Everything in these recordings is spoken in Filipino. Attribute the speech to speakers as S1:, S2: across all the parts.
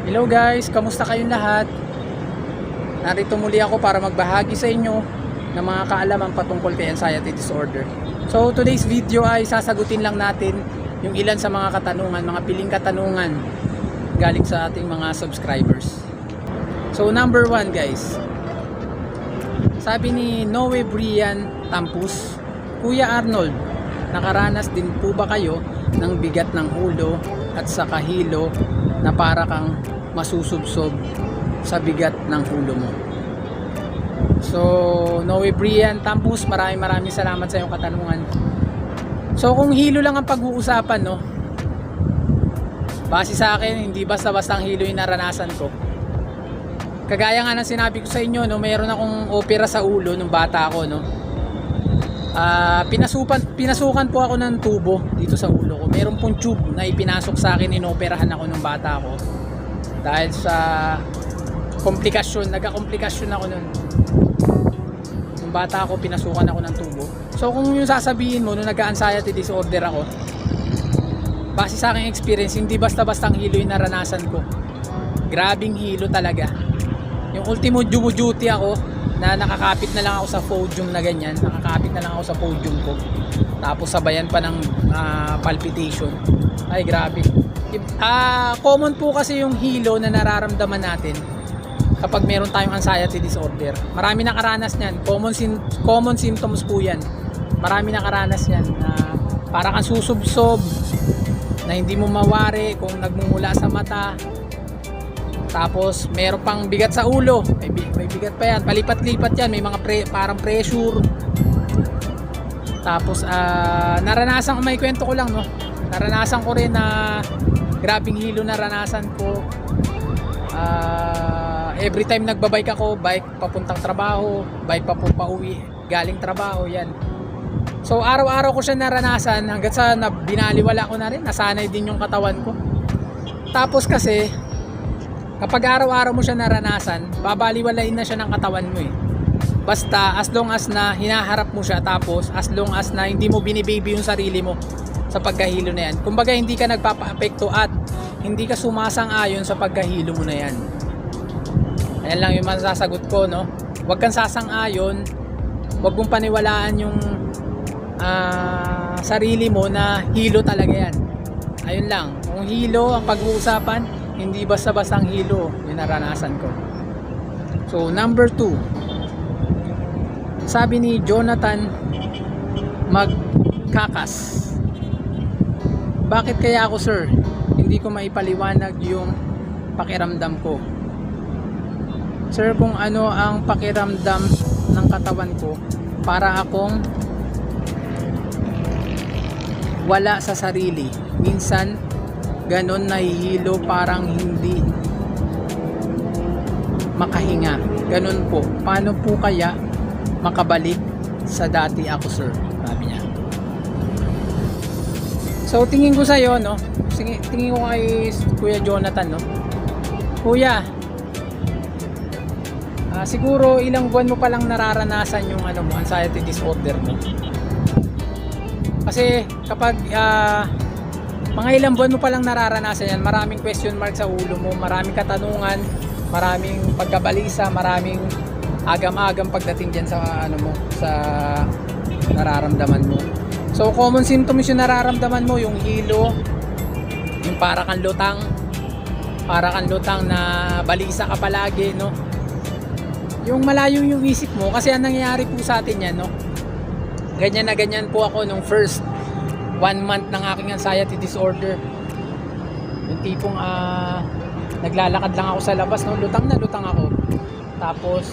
S1: Hello guys, kamusta kayong lahat? Narito muli ako para magbahagi sa inyo ng mga kaalaman patungkol kay anxiety disorder. So today's video ay sasagutin lang natin yung ilan sa mga katanungan, mga piling katanungan galing sa ating mga subscribers. So number 1 guys, sabi ni Noe Brian Tampus, Kuya Arnold, nakaranas din po ba kayo ng bigat ng ulo at sa kahilo na para kang masusubsob sa bigat ng ulo mo? So Noe Brian Tampus, maraming salamat sa iyong katanungan. So kung hilo lang ang pag-uusapan, no, base sa akin hindi basta-basta ang hilo yung naranasan ko. Kagaya nga ng sinabi ko sa inyo, no, mayroon akong opera sa ulo nung bata ako, no. Pinasukan po ako ng tubo dito sa ulo ko. Meron pong tube na ipinasok sa akin, inoperahan ako nung bata ako. Dahil sa komplikasyon, nagka-komplikasyon ako nun. Nung bata ako, pinasukan ako ng tubo. So kung yung sasabihin mo, nung nagka-anxiety disorder ako, base sa aking experience, hindi basta-basta ang hilo yung naranasan ko. Grabing hilo talaga. Yung ultimo duty ako, na nakakapit na lang ako sa podium na ganyan, nakakapit na lang ako sa podium ko, tapos sabayan pa ng palpitation. Ay grabe. Common po kasi yung hilo na nararamdaman natin kapag meron tayong anxiety disorder. Marami nakaranas niyan, common symptoms po yan. Marami nakaranas niyan na para kang susubsob, na hindi mo mawari kung nagmumula sa mata. Tapos meron pang bigat sa ulo, may bigat pa yan, palipat-lipat yan, may mga parang pressure. Tapos naranasan ko, may kwento ko lang, no, naranasan ko rin na grabing hilo naranasan ko. Every time nagbabike ako, bike papuntang trabaho, bike pauwi galing trabaho, yan. So araw-araw ko siya naranasan hanggang sa binaliwala ko na rin, nasanay din yung katawan ko. Tapos kasi kapag araw-araw mo siya naranasan, babaliwalain na siya ng katawan mo eh. Basta as long as na hinaharap mo siya, tapos as long as na hindi mo binibaby yung sarili mo sa pagkahilo na yan. Kumbaga hindi ka nagpapa-apekto at hindi ka sumasang-ayon sa pagkahilo mo na yan. Ayan lang yung masasagot ko, no. Huwag kang sasang-ayon, huwag mong paniwalaan yung sarili mo na hilo talaga yan. Ayun lang, kung hilo ang pag-uusapan, hindi basta-basta ang hilo yung naranasan ko. So number 2, sabi ni Jonathan Magkakas, bakit kaya ako sir hindi ko maipaliwanag yung pakiramdam ko? Sir, kung ano ang pakiramdam ng katawan ko, para akong wala sa sarili. Minsan ganon, nahihilo, parang hindi makahinga. Ganon po. Paano po kaya makabalik sa dati ako sir? Sabi niya. So tingin ko sa'yo, no, tingin ko kay Kuya Jonathan, no, Kuya, siguro ilang buwan mo palang nararanasan yung ano mo, anxiety disorder mo. Kasi kapag mga ilang buwan mo palang nararanasan yan, maraming question mark sa ulo mo, maraming katanungan, maraming pagkabalisa, maraming agam-agam pagdating dyan sa ano mo, sa nararamdaman mo. So common symptoms yung nararamdaman mo, yung hilo, yung para kang lutang na balisa ka palagi, no. Yung malayo yung isip mo, kasi ang nangyayari po sa atin yan, no. Ganyan na ganyan po ako nung first 1 month ng aking anxiety disorder. Yung tipong naglalakad lang ako sa labas, no? Lutang na lutang ako. Tapos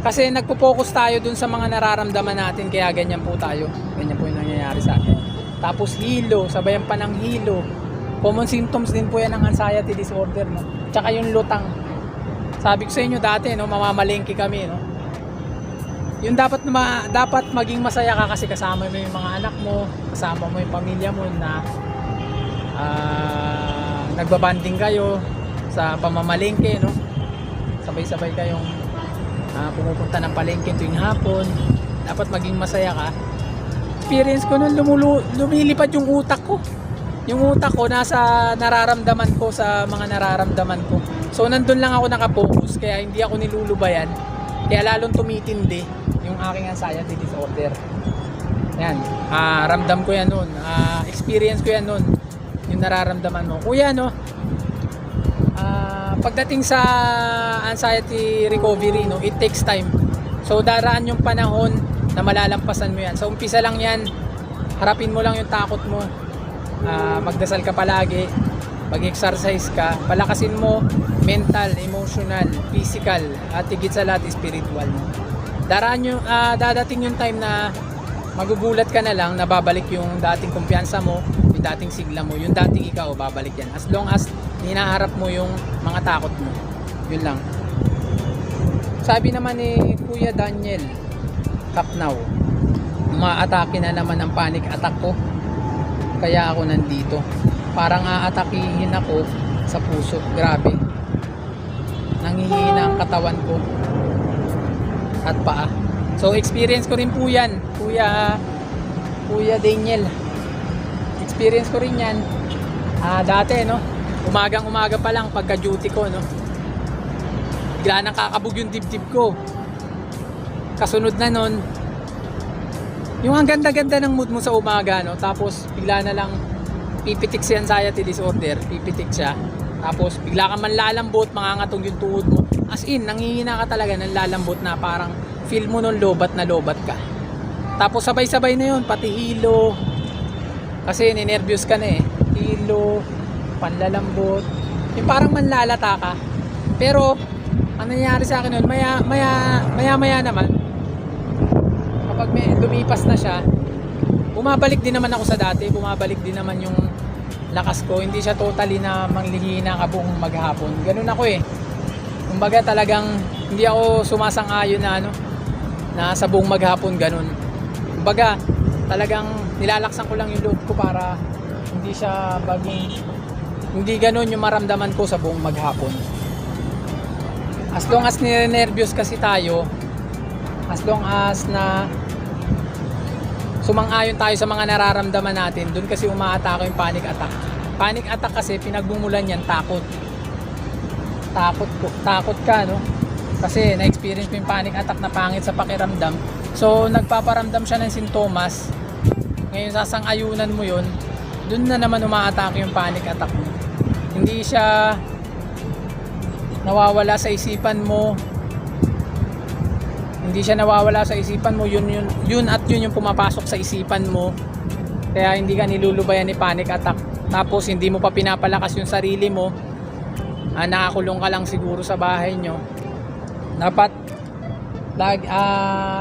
S1: kasi nagpo-focus tayo dun sa mga nararamdaman natin, kaya ganyan po tayo. Ganyan po yung nangyayari sa atin. Tapos hilo, sabayan pa ng hilo. Common symptoms din po yan ng anxiety disorder, no? Tsaka yung lutang. Sabi ko sa inyo dati, no, mamamalengke kami, no? Yung dapat maging masaya ka kasi kasama mo yung mga anak mo, kasama mo yung pamilya mo na nagbabanding kayo sa pamamalengke, no? Sabay-sabay kayong pumupunta ng palengke tuwing hapon. Dapat maging masaya ka. Experience ko nun, lumilipad yung utak ko. yung utak ko nasa nararamdaman ko, sa mga nararamdaman ko. So nandun lang ako nakapokus, kaya hindi ako nilulubayan, kaya lalong tumitindi yung aking anxiety disorder. Yan, ramdam ko yan nun, experience ko yan nun, yung nararamdaman mo. Kuya, no, pagdating sa anxiety recovery, no, it takes time. So daraan yung panahon na malalampasan mo yan. So umpisa lang yan, harapin mo lang yung takot mo, magdasal ka palagi, mag-exercise ka, palakasin mo mental, emotional, physical, at higit sa lahat spiritual. Daraan yung, dadating yung time na magugulat ka na lang na babalik yung dating kumpiyansa mo, yung dating sigla mo, yung dating ikaw, babalik yan. As long as hinaharap mo yung mga takot mo. Yun lang. Sabi naman ni Kuya Daniel Kapnaw, umaatake na naman ang panic attack ko, kaya ako nandito. Parang aatakihin ako sa puso. Grabe. Nanghihina ang katawan ko at paa. So experience ko rin po yan, Kuya Daniel. Experience ko rin yan. Dati, no, umagang-umaga pa lang pagka duty ko, no, bigla nang kakabog yung dibdib ko. Kasunod na nun, yung ang ganda-ganda ng mood mo sa umaga, no, tapos bigla na lang pipitik si anxiety disorder, pipitik siya. Tapos bigla ka man lalambot, mangangatong yung tuhod mo. As in, nanghihina ka talaga ng lalambot na parang feel mo nun lobat na lobat ka. Tapos sabay-sabay na yun, pati hilo. Kasi ninervyos ka na eh. Hilo, panlalambot. Yung parang manlalata ka. Pero, ang nangyari sa akin nun, maya naman, kapag lumipas na siya, bumabalik din naman ako sa dati. Bumabalik din naman yung lakas ko. Hindi siya totally na manglihina ka buong maghapon. Ganun ako eh. Kumbaga talagang hindi ako sumasang-ayon na na sa buong maghapon ganun. Kumbaga talagang nilalaksan ko lang yung loob ko para hindi siya hindi ganun yung maramdaman ko sa buong maghapon. As long as nirenervyos kasi tayo, as long as na sumang-ayon tayo sa mga nararamdaman natin, dun kasi umaatake yung panic attack. Panic attack kasi pinagmumulan yan takot. Takot ka, no? Kasi na-experience mo yung panic attack na pangit sa pakiramdam. So nagpaparamdam siya ng sintomas. Ngayon sasang-ayunan mo yun, dun na naman umaatake yung panic attack mo. Hindi siya nawawala sa isipan mo. Hindi siya nawawala sa isipan mo, yun yung pumapasok sa isipan mo. Kaya hindi ka nilulubayan ni panic attack. Tapos hindi mo pa pinapalakas yung sarili mo. Nakakulong ka lang siguro sa bahay nyo. Dapat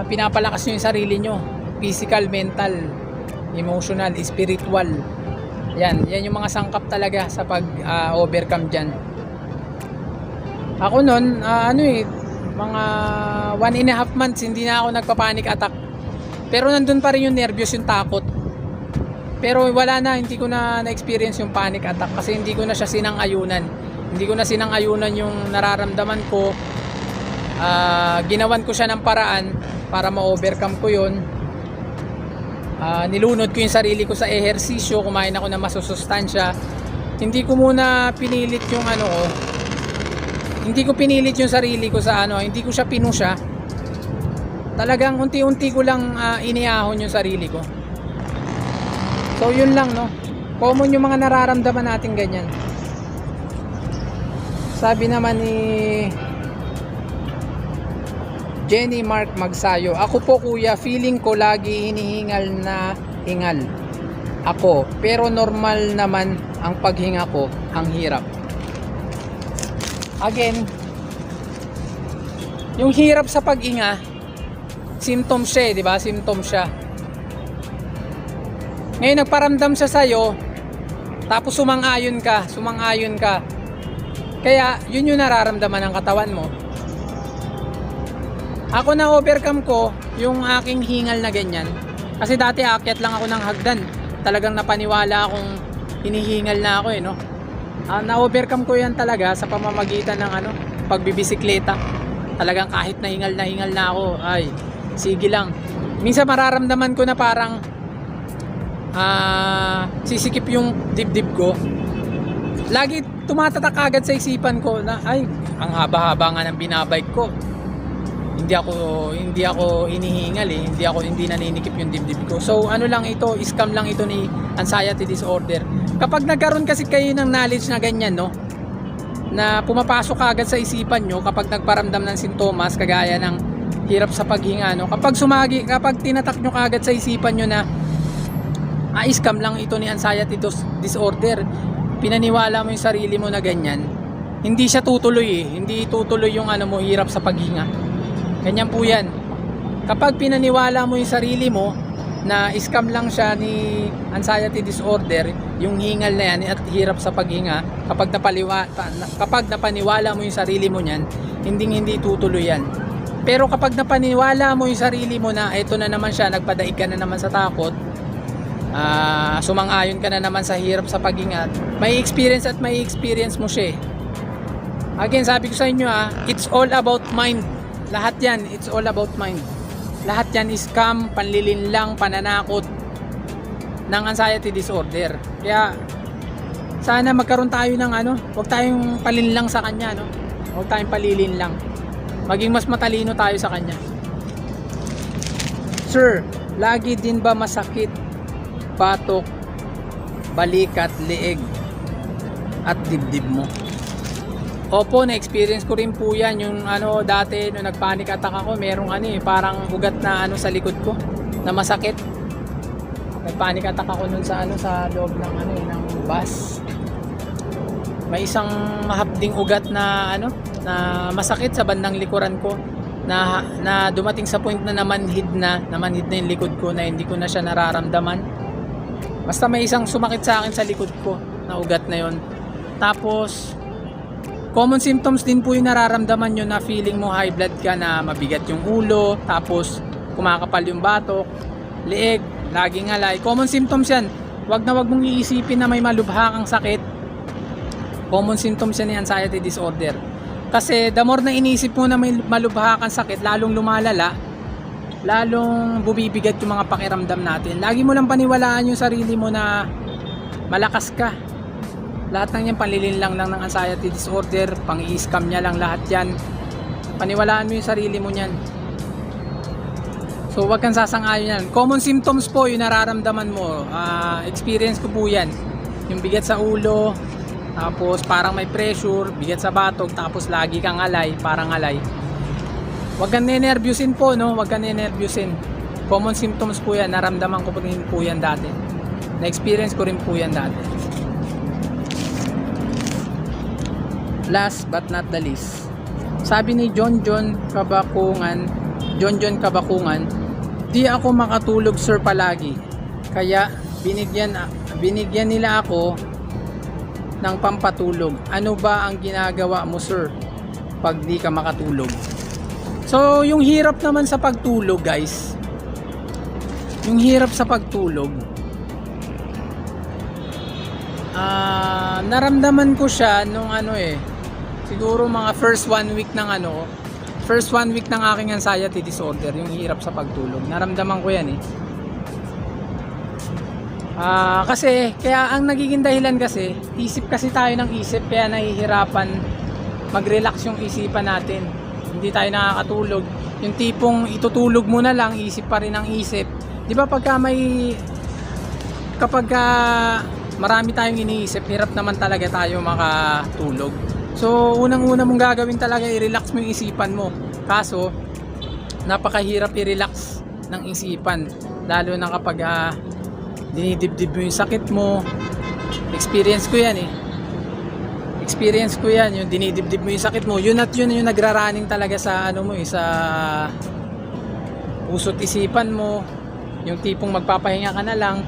S1: pinapalakas nyo yung sarili nyo. Physical, mental, emotional, spiritual. Yan yung mga sangkap talaga sa pag-overcome dyan. Ako nun, mga 1.5 months hindi na ako nagpa-panic attack. Pero nandun pa rin yung nervyos, yung takot. Pero wala na, hindi ko na na-experience yung panic attack kasi hindi ko na siya sinang-ayunan. Hindi ko na sinang-ayunan yung nararamdaman ko. Ginawan ko siya ng paraan para ma-overcome ko yun. Nilunod ko yung sarili ko sa ehersisyo, kumain ako ng masusustansya. Hindi ko muna pinilit yung hindi ko pinilit yung sarili ko sa hindi ko siya pinusya. Talagang unti-unti ko lang iniahon yung sarili ko. So yun lang, no. Common yung mga nararamdaman natin ganyan. Sabi naman ni Jenny Mark Magsayo, ako po kuya, feeling ko lagi hinihingal na hingal ako, pero normal naman ang paghinga ko, ang hirap. Again, yung hirap sa paghinga, symptom siya, di ba? Symptom siya. Ngayon nagparamdam siya sa'yo, tapos sumang-ayon ka. Kaya yun yung nararamdaman ng katawan mo. Ako na overcome ko yung aking hingal na ganyan. Kasi dati aakyat lang ako ng hagdan. Talagang napaniwala akong hinihingal na ako no. Na-overcome ko yan talaga sa pamamagitan ng pagbibisikleta. Talagang kahit nahingal na ako, ay sige lang. Minsan mararamdaman ko na parang sisikip yung dibdib ko, lagi tumatatak agad sa isipan ko na ay, ang haba-haba nga ng binabike ko. Hindi ako hinihingal eh. Hindi naninikip yung dibdib ko. So ano lang ito, scam lang ito ni anxiety disorder. Kapag nagkaroon kasi kayo ng knowledge na ganyan, no, na pumapasok agad sa isipan nyo kapag nagparamdam ng sintomas kagaya ng hirap sa paghinga, no, kapag tinatak nyo agad sa isipan nyo na scam lang ito ni anxiety disorder, pinaniwala mo yung sarili mo na ganyan, hindi siya tutuloy eh. Hindi tutuloy yung ano mo, hirap sa paghinga. Ganyan po yan. Kapag pinaniwala mo yung sarili mo na scam lang siya ni anxiety disorder, yung hingal na yan at hirap sa paghinga, kapag napaniwala mo yung sarili mo niyan, hindi tutuloy yan. Pero kapag napaniwala mo yung sarili mo na eto na naman siya, nagpadaig ka na naman sa takot, sumang-ayon ka na naman sa hirap sa paghinga, may experience mo siya. Again, sabi ko sa inyo it's all about mind. Lahat yan, it's all about mind. Lahat yan is scam, panlilinlang, pananakot ng anxiety disorder. Kaya sana magkaroon tayo ng huwag tayong palinlang sa kanya, no? Huwag tayong palilinlang. Maging mas matalino tayo sa kanya. Sir, lagi din ba masakit batok, balikat, leeg at dibdib mo? Opo, na-experience ko rin po yan. Yung dati, nung nag-panic attack ako, merong parang ugat na sa likod ko na masakit. Nag-panic attack ako nun sa loob ng ng bus. May isang mahapding ugat na na masakit sa bandang likuran ko na dumating sa point na namanhid na yung likod ko, na hindi ko na siya nararamdaman. Basta may isang sumakit sa akin sa likod ko na ugat na yon. Tapos common symptoms din po yung nararamdaman nyo, na feeling mo high blood ka, na mabigat yung ulo, tapos kumakapal yung batok, leeg, laging alay. Common symptoms yan. Wag mong iisipin na may malubha kang sakit. Common symptoms yan ni anxiety disorder. Kasi the more na iniisip mo na may malubha kang sakit, lalong lumalala, lalong bubibigat yung mga pakiramdam natin. Lagi mo lang paniwalaan yung sarili mo na malakas ka. Lahat ng yan panlilinlang lang ng anxiety disorder, pang-i-scam niya lang lahat yan. Paniwalaan mo yung sarili mo niyan. So wag kang sasang-ayon yan. Common symptoms po yung nararamdaman mo. Experience ko po yan. Yung bigat sa ulo, tapos parang may pressure, bigat sa batok, tapos lagi kang alay, parang alay. Wag kang nenervyusin po, no? Wag kang nenervyusin. Common symptoms po yan. Naramdaman ko rin po yan dati. Na-experience ko rin po yan dati. Last but not the least, sabi ni John Kabakungan, di ako makatulog sir palagi, kaya binigyan nila ako ng pampatulog. Ano ba ang ginagawa mo sir pag di ka makatulog? So yung hirap naman sa pagtulog, guys, yung hirap sa pagtulog, naramdaman ko siya nung siguro mga first one week ng aking anxiety disorder, yung hirap sa pagtulog. Naramdaman ko yan kasi kaya ang nagiging dahilan kasi, isip kasi tayo ng isip, kaya nahihirapan mag-relax yung isipan natin. Hindi tayo nakakatulog. Yung tipong itutulog mo na lang, isip pa rin ang isip. Di ba kapag marami tayong iniisip, hirap naman talaga tayo makatulog. So unang-una mong gagawin talaga, i-relax mo yung isipan mo. Kaso napakahirap i-relax ng isipan, lalo na kapag dinidibdib mo yung sakit mo. Experience ko yan yung dinidibdib mo yung sakit mo. Yun yung nagraraning talaga sa sa puso't isipan mo. Yung tipong magpapahinga ka na lang,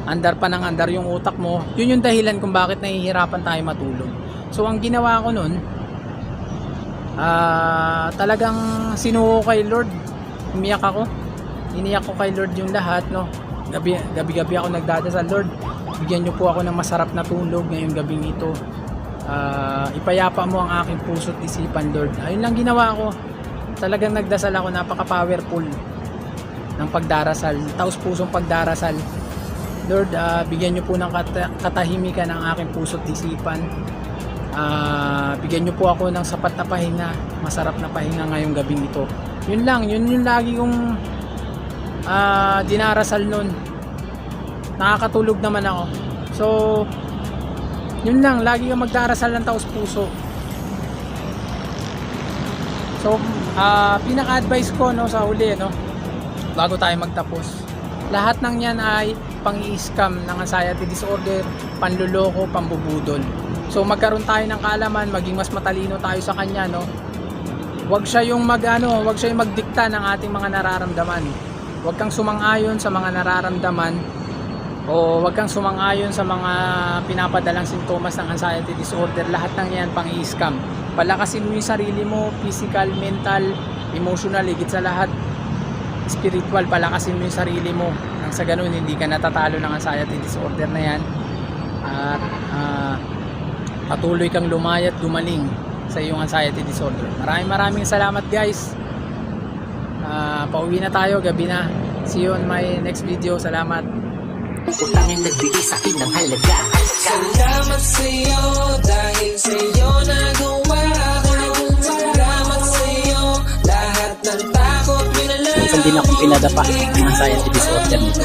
S1: andar pa ng andar yung utak mo. Yun yung dahilan kung bakit nahihirapan tayo matulog. So ang ginawa ko nun, talagang sinuko kay Lord. Umiyak ako. Iniyak ko kay Lord yung lahat, no. Gabi-gabi ako nagdadasal, Lord, bigyan niyo po ako ng masarap na tulog ngayong gabing ito. Ipayapa mo ang aking puso't isipan, Lord. Ayun lang ginawa ko. Talagang nagdasal ako, napaka-powerful ng pagdarasal, taos pusong pagdarasal. Lord, bigyan niyo po ng katahimikan ang aking puso't isipan. Bigyan niyo po ako ng sapat na pahinga, masarap na pahinga ngayong gabing ito. Yun lang, yun yung lagi kong dinarasal nun. Nakakatulog naman ako. So, yun lang, lagi kang magdarasal ng taos puso. So, pinaka-advice ko no, sa huli, no, bago tayo magtapos, lahat ng yan ay pang-i-scam ng anxiety disorder, panluloko, pambubudol. So magkaroon tayo ng kaalaman, maging mas matalino tayo sa kanya, no. Huwag siya yung huwag siya yung magdikta ng ating mga nararamdaman. Huwag kang sumang-ayon sa mga nararamdaman o huwag kang sumang-ayon sa mga pinapadalang sintomas ng anxiety disorder. Lahat ng yan pang-i-scam. Palakasin mo yung sarili mo, physical, mental, emotional, higit sa lahat spiritual. Palakasin mo yung sarili mo nang sa ganun hindi ka natatalo ng anxiety disorder na yan, at patuloy kang lumayat, gumaling sa iyong anxiety disorder. Maraming salamat guys. Pauwi na tayo, gabi na. See you on my next video. Salamat.
S2: Utang yung nagbigay sa akin ng halaga.
S3: Salamat sa'yo dahil sa'yo nagawa ko. Salamat sa'yo lahat ng takot minalaw.
S2: Minsan din akong pinadapa ng anxiety disorder nito.